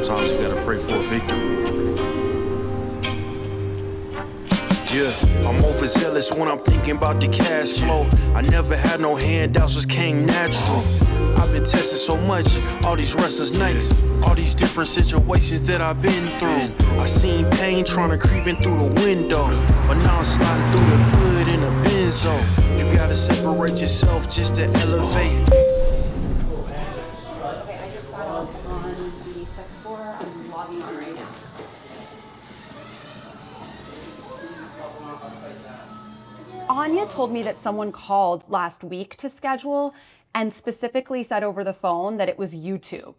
sometimes you gotta pray for a victory. Yeah, I'm overzealous when I'm thinking about the cash flow. I never had no handouts, just came natural. I've been tested so much, all these restless nights, all these different situations that I've been through. I seen pain trying to creep in through the window, but now I'm sliding through the hood in a Benzo. You gotta separate yourself just to elevate. Okay, I just got off on the sex floor. I'm logging on right now. Anya told me that someone called last week to schedule and specifically said over the phone that it was YouTube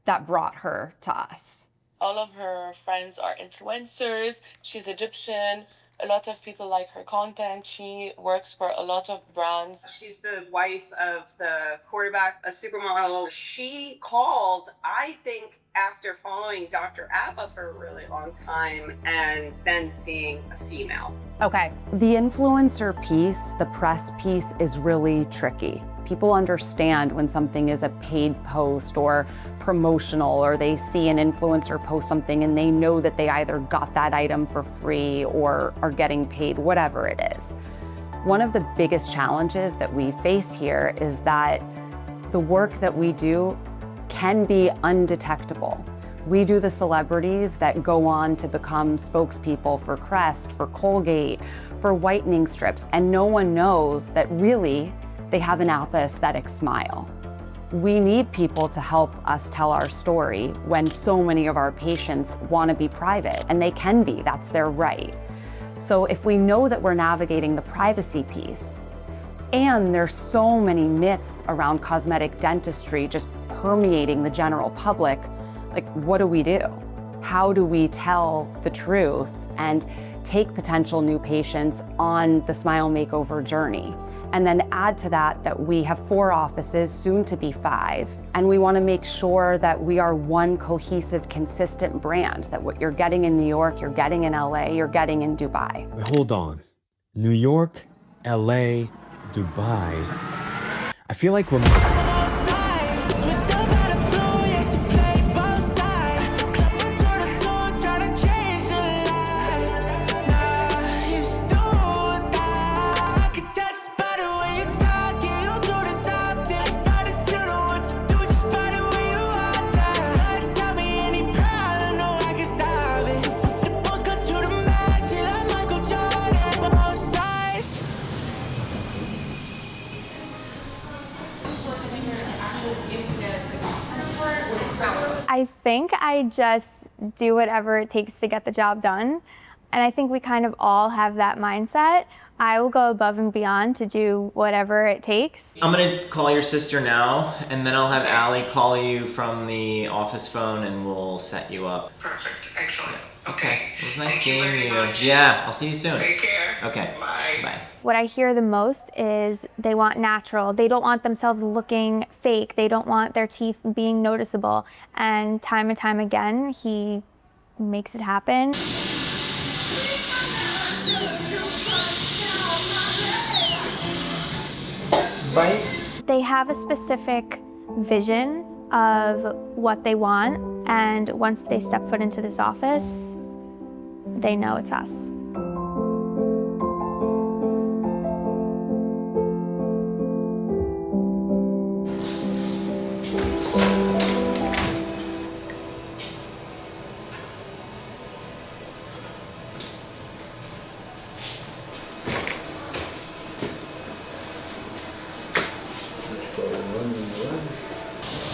that brought her to us. All of her friends are influencers. She's Egyptian. A lot of people like her content. She works for a lot of brands. She's the wife of the quarterback, a supermodel. She called, I think, after following Dr. Abba for a really long time and then seeing a female. Okay. The influencer piece, the press piece, is really tricky. People understand when something is a paid post or promotional, or they see an influencer post something and they know that they either got that item for free or are getting paid, whatever it is. One of the biggest challenges that we face here is that the work that we do can be undetectable. We do the celebrities that go on to become spokespeople for Crest, for Colgate, for whitening strips, and no one knows that really they have an aesthetic smile. We need people to help us tell our story when so many of our patients want to be private, and they can be, that's their right. So if we know that we're navigating the privacy piece, and there's so many myths around cosmetic dentistry just permeating the general public, like, what do? How do we tell the truth and take potential new patients on the smile makeover journey? And then add to that we have 4 offices, soon to be 5, and we want to make sure that we are one cohesive, consistent brand, that what you're getting in New York, you're getting in LA, you're getting in Dubai. Wait, hold on. New York, LA, Dubai. I feel like we're... I think I just do whatever it takes to get the job done. And I think we kind of all have that mindset. I will go above and beyond to do whatever it takes. I'm gonna call your sister now, and then I'll have Allie call you from the office phone and we'll set you up. Perfect, excellent. Okay, it was nice Thank seeing you very you. much. Yeah, I'll see you soon. Take care. Okay, Bye. bye. What I hear the most is they want natural. They don't want themselves looking fake. They don't want their teeth being noticeable. And time again, he makes it happen. Bye. They have a specific vision of what they want, and once they step foot into this office, they know it's us.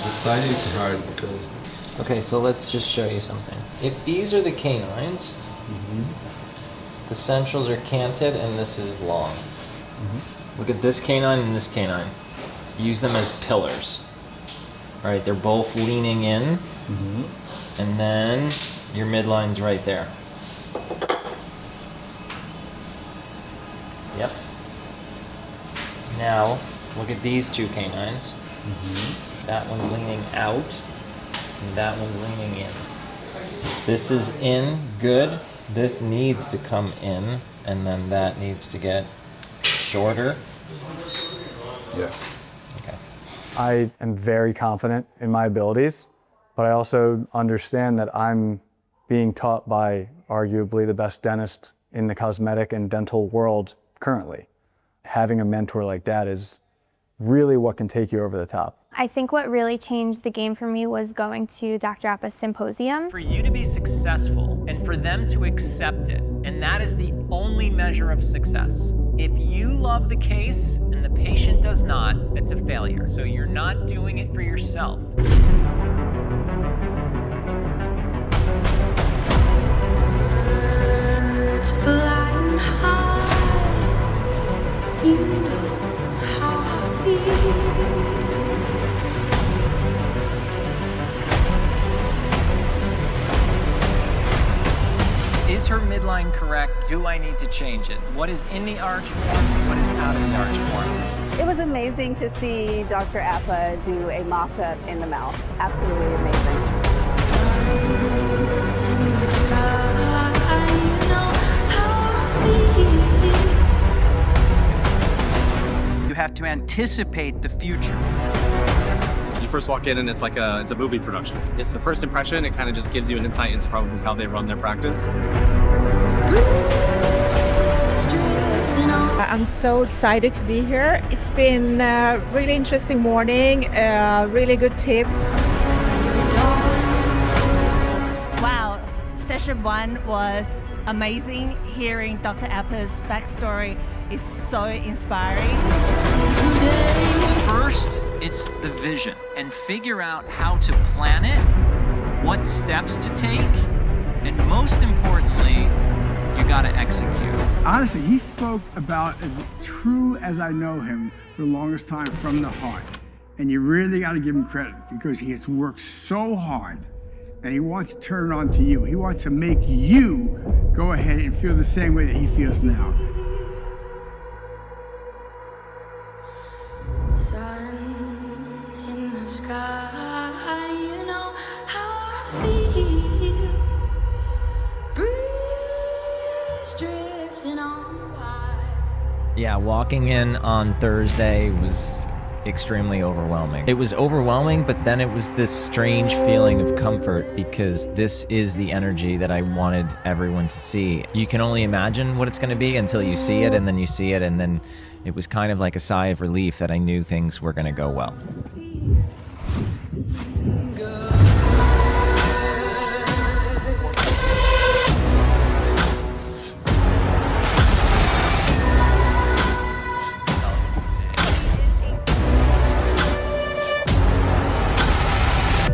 Deciding it's hard because... Okay, so let's just show you something. If these are the canines, the centrals are canted and this is long. Look at this canine and this canine. Use them as pillars. All right, they're both leaning in, and then your midline's right there. Yep. Now, look at these 2 canines. That one's leaning out, and that one's leaning in. This is in, good. This needs to come in, and then that needs to get shorter. Yeah. Okay. I am very confident in my abilities. but I also understand that I'm being taught by arguably the best dentist in the cosmetic and dental world currently. Having a mentor like that is really what can take you over the top. I think what really changed the game for me was going to Dr. Appa's symposium. For you to be successful and for them to accept it, and that is the only measure of success. If you love the case and the patient does not, it's a failure. So you're not doing it for yourself. Birds flying high, you know how I feel. Is her midline correct? Do I need to change it? What is in the arch form? What is out of the arch form? It was amazing to see Dr. Appa do a mock-up in the mouth. Absolutely amazing. In the sky, you know how I feel. You have to anticipate the future. You first walk in and it's like it's a movie production. It's the first impression. It kind of just gives you an insight into probably how they run their practice. I'm so excited to be here. It's been a really interesting morning, really good tips. Wow, session 1 was amazing. Hearing Dr. Appa's backstory is so inspiring. First, it's the vision, and figure out how to plan it, what steps to take, and most importantly, you gotta execute. Honestly, he spoke about as true as I know him for the longest time, from the heart. And you really gotta give him credit, because he has worked so hard and he wants to turn it on to you. He wants to make you go ahead and feel the same way that he feels now. Sun in the sky, you know how I feel. Breeze drifting on by. Yeah, walking in on Thursday was extremely overwhelming. It was overwhelming, but then it was this strange feeling of comfort, because this is the energy that I wanted everyone to see. You can only imagine what it's going to be until you see it, and then you see it, and then it was kind of like a sigh of relief that I knew things were going to go well.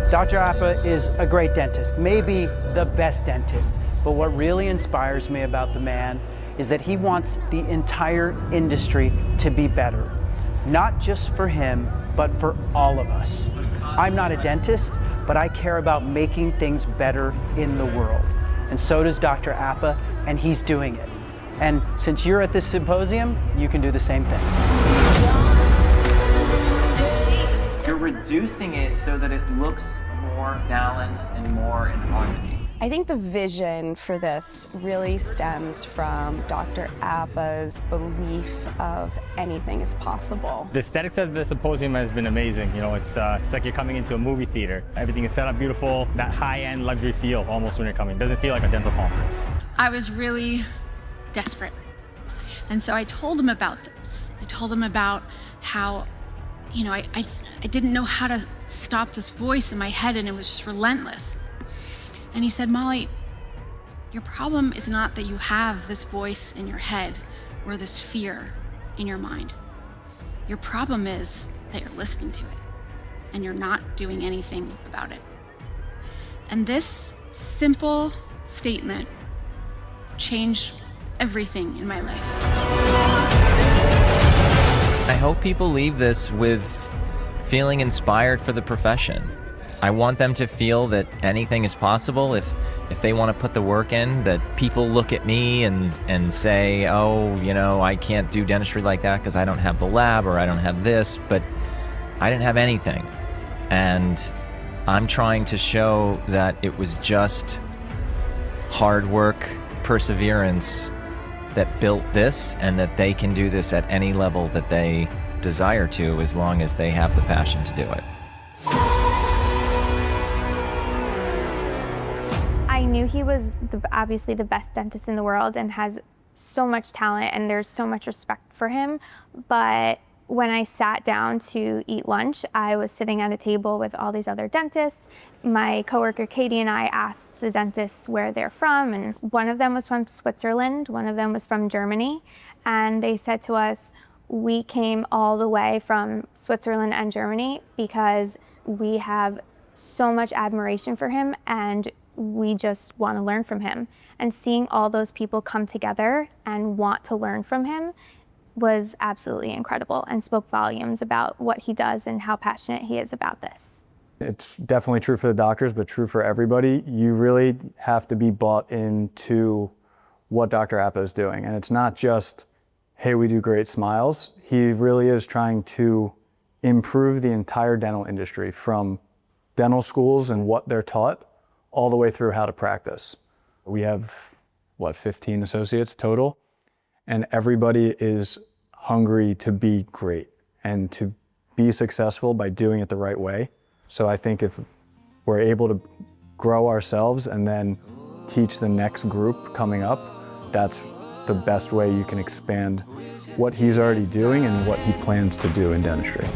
Dr. Appa is a great dentist, maybe the best dentist. But what really inspires me about the man is that he wants the entire industry to be better. Not just for him, but for all of us. I'm not a dentist, but I care about making things better in the world. And so does Dr. Appa, and he's doing it. And since you're at this symposium, you can do the same thing. You're reducing it so that it looks more balanced and more in harmony. I think the vision for this really stems from Dr. Appa's belief of anything is possible. The aesthetics of the symposium has been amazing. You know, it's like you're coming into a movie theater. Everything is set up beautiful, that high-end luxury feel almost when you're coming. It doesn't feel like a dental conference. I was really desperate. And so I told him about this. I told him about how, you know, I didn't know how to stop this voice in my head, and it was just relentless. And he said, Molly, your problem is not that you have this voice in your head or this fear in your mind. Your problem is that you're listening to it and you're not doing anything about it. And this simple statement changed everything in my life. I hope people leave this with feeling inspired for the profession. I want them to feel that anything is possible if they want to put the work in, that people look at me and say, oh, you know, I can't do dentistry like that because I don't have the lab or I don't have this, but I didn't have anything. And I'm trying to show that it was just hard work, perseverance that built this, and that they can do this at any level that they desire to, as long as they have the passion to do it. knew he was obviously the best dentist in the world and has so much talent, and there's so much respect for him. But when I sat down to eat lunch, I was sitting at a table with all these other dentists. My coworker Katie and I asked the dentists where they're from, and one of them was from Switzerland, one of them was from Germany, and they said to us, we came all the way from Switzerland and Germany because we have so much admiration for him and we just want to learn from him. And seeing all those people come together and want to learn from him was absolutely incredible and spoke volumes about what he does and how passionate he is about this. It's definitely true for the doctors, but true for everybody. You really have to be bought into what Dr. Appa is doing. And it's not just, hey, we do great smiles. He really is trying to improve the entire dental industry, from dental schools and what they're taught all the way through how to practice. We have, 15 associates total, and everybody is hungry to be great and to be successful by doing it the right way. So I think if we're able to grow ourselves and then teach the next group coming up, that's the best way you can expand what he's already doing and what he plans to do in dentistry.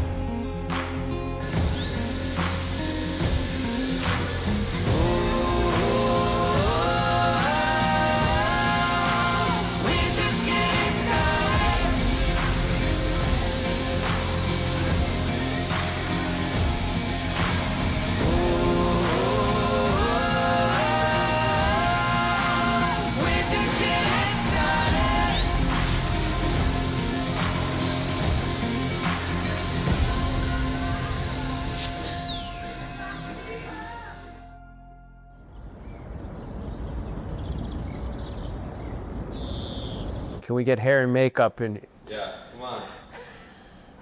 Can we get hair and makeup in? Yeah, come on.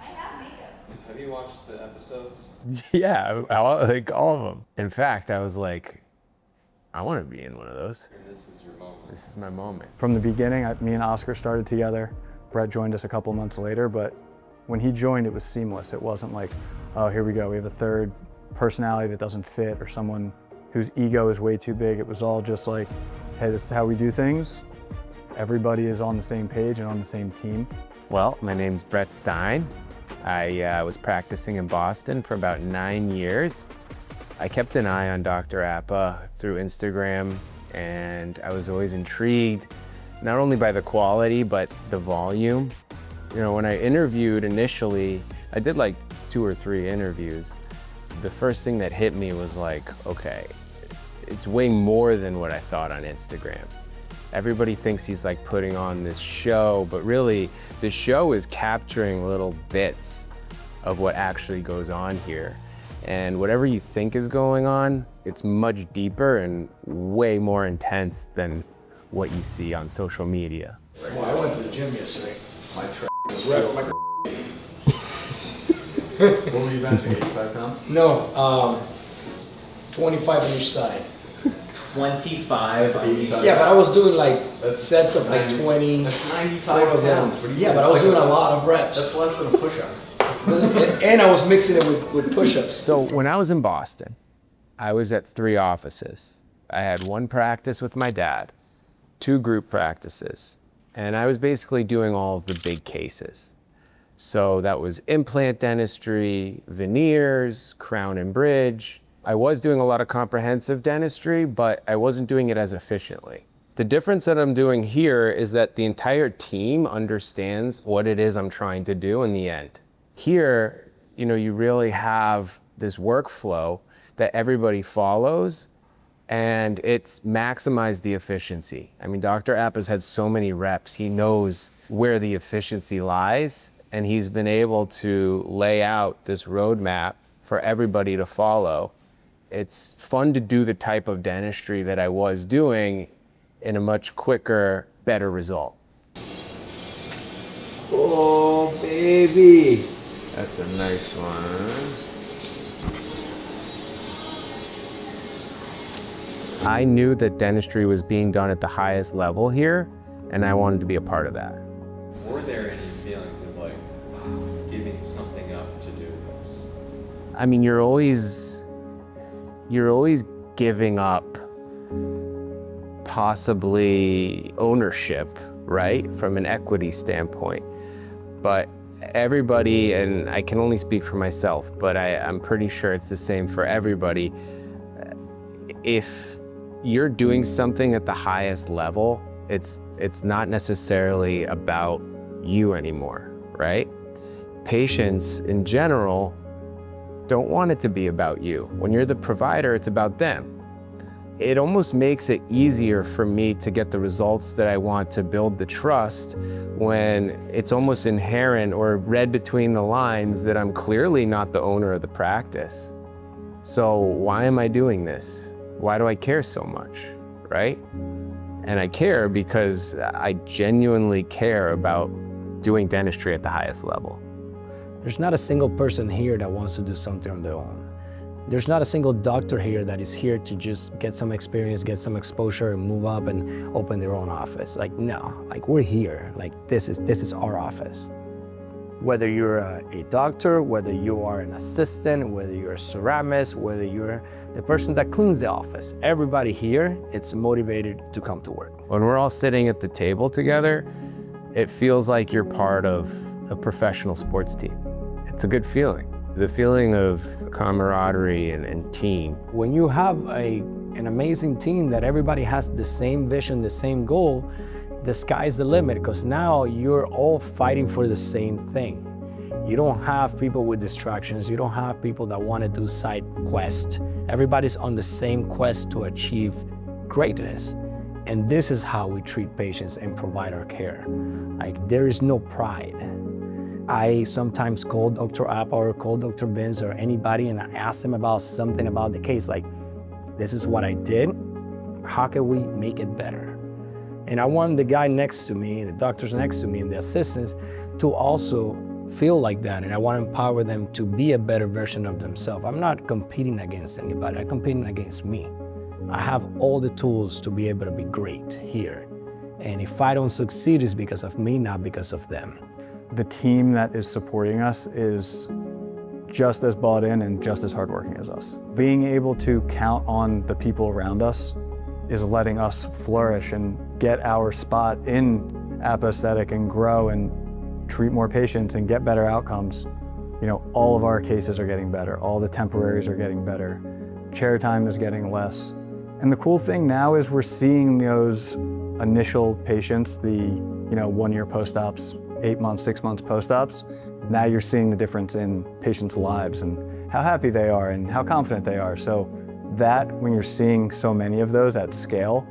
I have makeup. Have you watched the episodes? Yeah, like all of them. In fact, I was like, I want to be in one of those. And this is your moment. This is my moment. From the beginning, me and Oscar started together. Brett joined us a couple months later, but when he joined, it was seamless. It wasn't like, oh, here we go, we have a third personality that doesn't fit, or someone whose ego is way too big. It was all just like, hey, this is how we do things. Everybody is on the same page and on the same team. Well, my name's Brett Stein. I was practicing in Boston for about 9 years. I kept an eye on Dr. Appa through Instagram, and I was always intrigued, not only by the quality, but the volume. You know, when I interviewed initially, I did like 2 or 3 interviews. The first thing that hit me was like, okay, it's way more than what I thought on Instagram. Everybody thinks he's like putting on this show, but really the show is capturing little bits of what actually goes on here. And whatever you think is going on, it's much deeper and way more intense than what you see on social media. Well, I went to the gym yesterday. My was ripped. What were you benching, 85 pounds? No, 25 on each side. 25 on each side? Yeah, but I was doing like sets of like 20. That's 95 of them. pounds. Yeah, but I was doing a lot of reps. That's less than a push-up. And I was mixing it with push-ups. So when I was in Boston, I was at 3 offices. I had 1 practice with my dad, 2 group practices, and I was basically doing all of the big cases. So that was implant dentistry, veneers, crown and bridge. I was doing a lot of comprehensive dentistry, but I wasn't doing it as efficiently. The difference that I'm doing here is that the entire team understands what it is I'm trying to do in the end. Here, you know, you really have this workflow that everybody follows, and it's maximized the efficiency. I mean, Dr. Appa's had so many reps, he knows where the efficiency lies, and he's been able to lay out this roadmap for everybody to follow. It's fun to do the type of dentistry that I was doing in a much quicker, better result. Oh, baby. That's a nice one. I knew that dentistry was being done at the highest level here, and I wanted to be a part of that. Were there any feelings of like giving something up to do this? I mean, you're always giving up possibly ownership, right? From an equity standpoint. But everybody, and I can only speak for myself, but I'm pretty sure it's the same for everybody. If you're doing something at the highest level, it's not necessarily about you anymore, right? Patients in general don't want it to be about you. When you're the provider, it's about them. It almost makes it easier for me to get the results that I want, to build the trust, when it's almost inherent or read between the lines that I'm clearly not the owner of the practice. So why am I doing this? Why do I care so much, right? And I care because I genuinely care about doing dentistry at the highest level. There's not a single person here that wants to do something on their own. There's not a single doctor here that is here to just get some experience, get some exposure, and move up and open their own office. Like, no, like we're here. Like this is our office. Whether you're a doctor, whether you are an assistant, whether you're a ceramist, whether you're the person that cleans the office, everybody here is motivated to come to work. When we're all sitting at the table together, it feels like you're part of a professional sports team. It's a good feeling. The feeling of camaraderie and team. When you have an amazing team that everybody has the same vision, the same goal, the sky's the limit, because now you're all fighting for the same thing. You don't have people with distractions. You don't have people that want to do side quests. Everybody's on the same quest to achieve greatness. And this is how we treat patients and provide our care. Like, there is no pride. I sometimes call Dr. Appa or call Dr. Vince or anybody and I ask them about something about the case, like, this is what I did, how can we make it better? And I want the guy next to me, the doctors next to me, and the assistants to also feel like that, and I want to empower them to be a better version of themselves. I'm not competing against anybody, I'm competing against me. I have all the tools to be able to be great here. And if I don't succeed, it's because of me, not because of them. The team that is supporting us is just as bought in and just as hardworking as us. Being able to count on the people around us is letting us flourish and get our spot in aesthetic and grow and treat more patients and get better outcomes. You know, all of our cases are getting better. All the temporaries are getting better. Chair time is getting less. And the cool thing now is we're seeing those initial patients, the 1 year post-ops, 8 months, 6 months post-ops. Now you're seeing the difference in patients' lives and how happy they are and how confident they are. So that, when you're seeing so many of those at scale,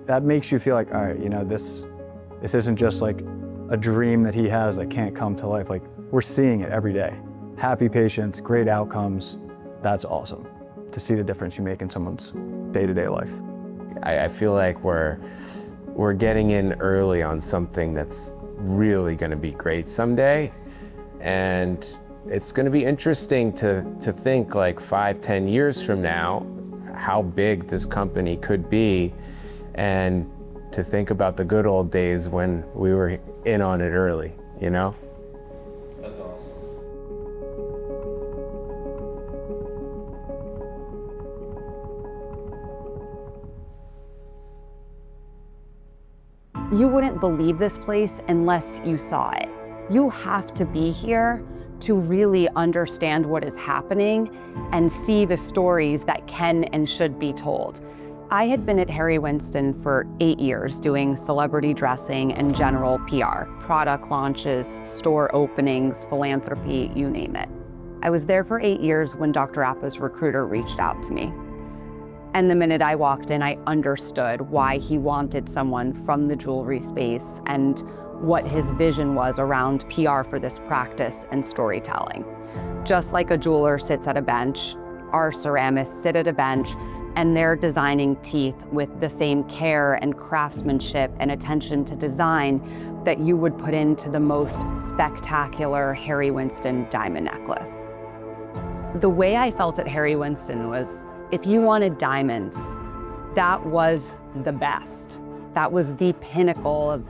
that makes you feel like, all right, this isn't just like a dream that he has that can't come to life. Like, we're seeing it every day. Happy patients, great outcomes. That's awesome to see the difference you make in someone's day-to-day life. I feel like we're getting in early on something that's really going to be great someday, and it's going to be interesting to think, like, 5-10 years from now, how big this company could be, and to think about the good old days when we were in on it early, That's awesome. You wouldn't believe this place unless you saw it. You have to be here to really understand what is happening and see the stories that can and should be told. I had been at Harry Winston for 8 years doing celebrity dressing and general PR, product launches, store openings, philanthropy, you name it. I was there for 8 years when Dr. Appa's recruiter reached out to me. And the minute I walked in, I understood why he wanted someone from the jewelry space and what his vision was around PR for this practice and storytelling. Just like a jeweler sits at a bench, our ceramists sit at a bench and they're designing teeth with the same care and craftsmanship and attention to design that you would put into the most spectacular Harry Winston diamond necklace. The way I felt at Harry Winston was, if you wanted diamonds, that was the best. That was the pinnacle of,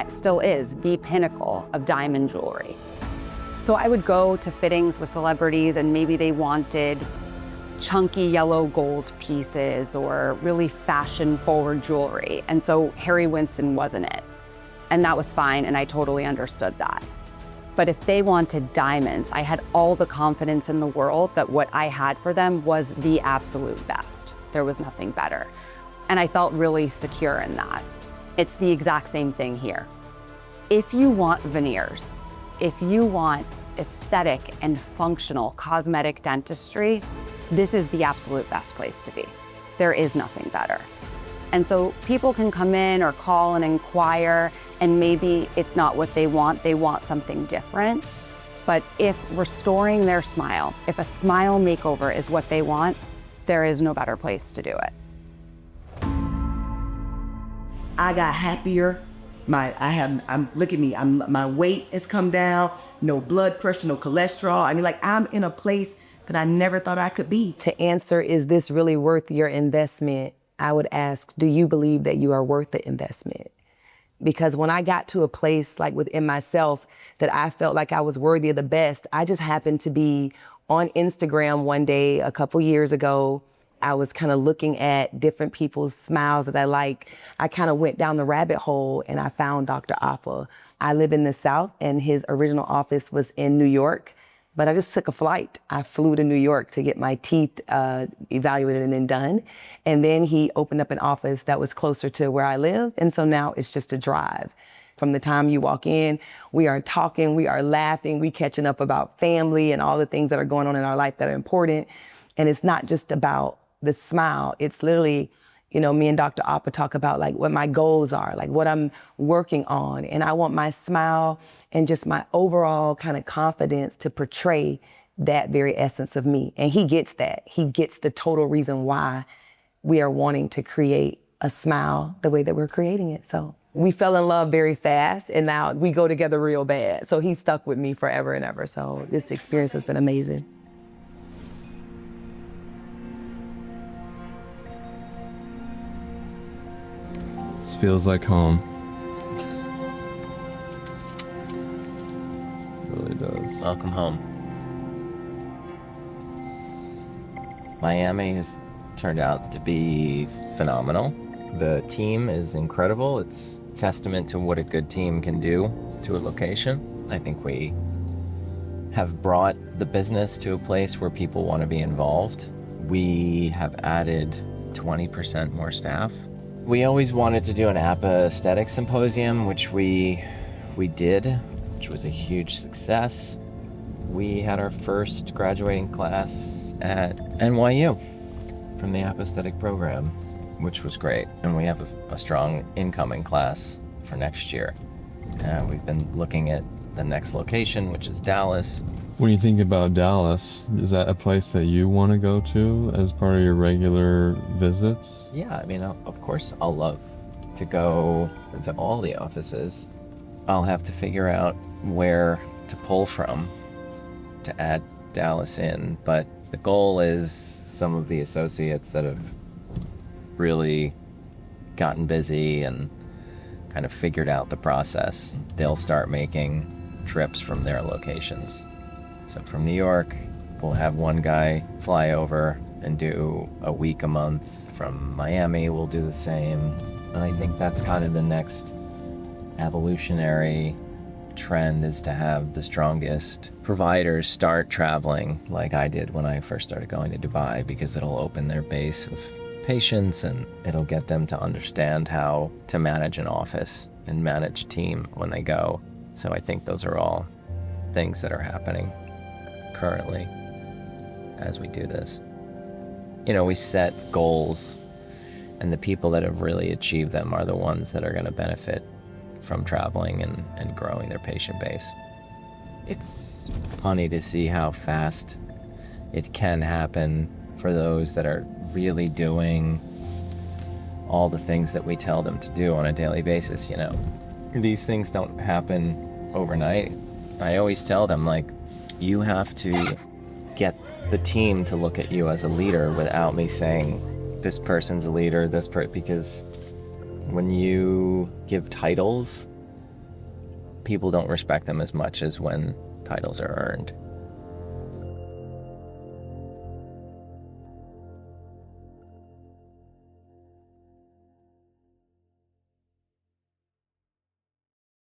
still is the pinnacle of diamond jewelry. So I would go to fittings with celebrities and maybe they wanted chunky yellow gold pieces or really fashion forward jewelry. And so Harry Winston wasn't it. And that was fine, and I totally understood that. But if they wanted diamonds, I had all the confidence in the world that what I had for them was the absolute best. There was nothing better. And I felt really secure in that. It's the exact same thing here. If you want veneers, if you want aesthetic and functional cosmetic dentistry, this is the absolute best place to be. There is nothing better. And so people can come in or call and inquire, and maybe it's not what they want something different. But if restoring their smile, if a smile makeover is what they want, there is no better place to do it. I got happier. Look at me, my weight has come down, no blood pressure, no cholesterol. I mean, like, I'm in a place that I never thought I could be. To answer, is this really worth your investment? I would ask, do you believe that you are worth the investment? Because when I got to a place like within myself that I felt like I was worthy of the best, I just happened to be on Instagram one day a couple years ago. I was kind of looking at different people's smiles that I like. I kind of went down the rabbit hole and I found Dr. Apa. I live in the South and his original office was in New York, but I just took a flight. I flew to New York to get my teeth evaluated and then done. And then he opened up an office that was closer to where I live. And so now it's just a drive. From the time you walk in, we are talking, we are laughing, we catching up about family and all the things that are going on in our life that are important. And it's not just about the smile. It's literally, you know, me and Dr. Apa talk about like what my goals are, like what I'm working on. And I want my smile and just my overall kind of confidence to portray that very essence of me. And he gets that. He gets the total reason why we are wanting to create a smile the way that we're creating it. So we fell in love very fast and now we go together real bad. So he's stuck with me forever and ever. So this experience has been amazing. This feels like home. It really does. Welcome home. Miami has turned out to be phenomenal. The team is incredible. It's a testament to what a good team can do to a location. I think we have brought the business to a place where people want to be involved. We have added 20% more staff. We always wanted to do an APA aesthetic symposium, which we did, which was a huge success. We had our first graduating class at NYU from the APA aesthetic program, which was great. And we have a strong incoming class for next year. We've been looking at the next location, which is Dallas. When you think about Dallas, is that a place that you want to go to as part of your regular visits? Yeah, I mean, of course, I'll love to go to all the offices. I'll have to figure out where to pull from to add Dallas in, but the goal is some of the associates that have really gotten busy and kind of figured out the process, they'll start making trips from their locations. So from New York, we'll have one guy fly over and do a week a month. From Miami, we'll do the same. And I think that's kind of the next evolutionary trend, is to have the strongest providers start traveling like I did when I first started going to Dubai, because it'll open their base of patients and it'll get them to understand how to manage an office and manage a team when they go. So I think those are all things that are happening currently as we do this. You know, we set goals, and the people that have really achieved them are the ones that are going to benefit from traveling and growing their patient base. It's funny to see how fast it can happen for those that are really doing all the things that we tell them to do on a daily basis. You know, these things don't happen overnight. I always tell them, like, you have to get the team to look at you as a leader without me saying this person's a leader, because when you give titles, people don't respect them as much as when titles are earned.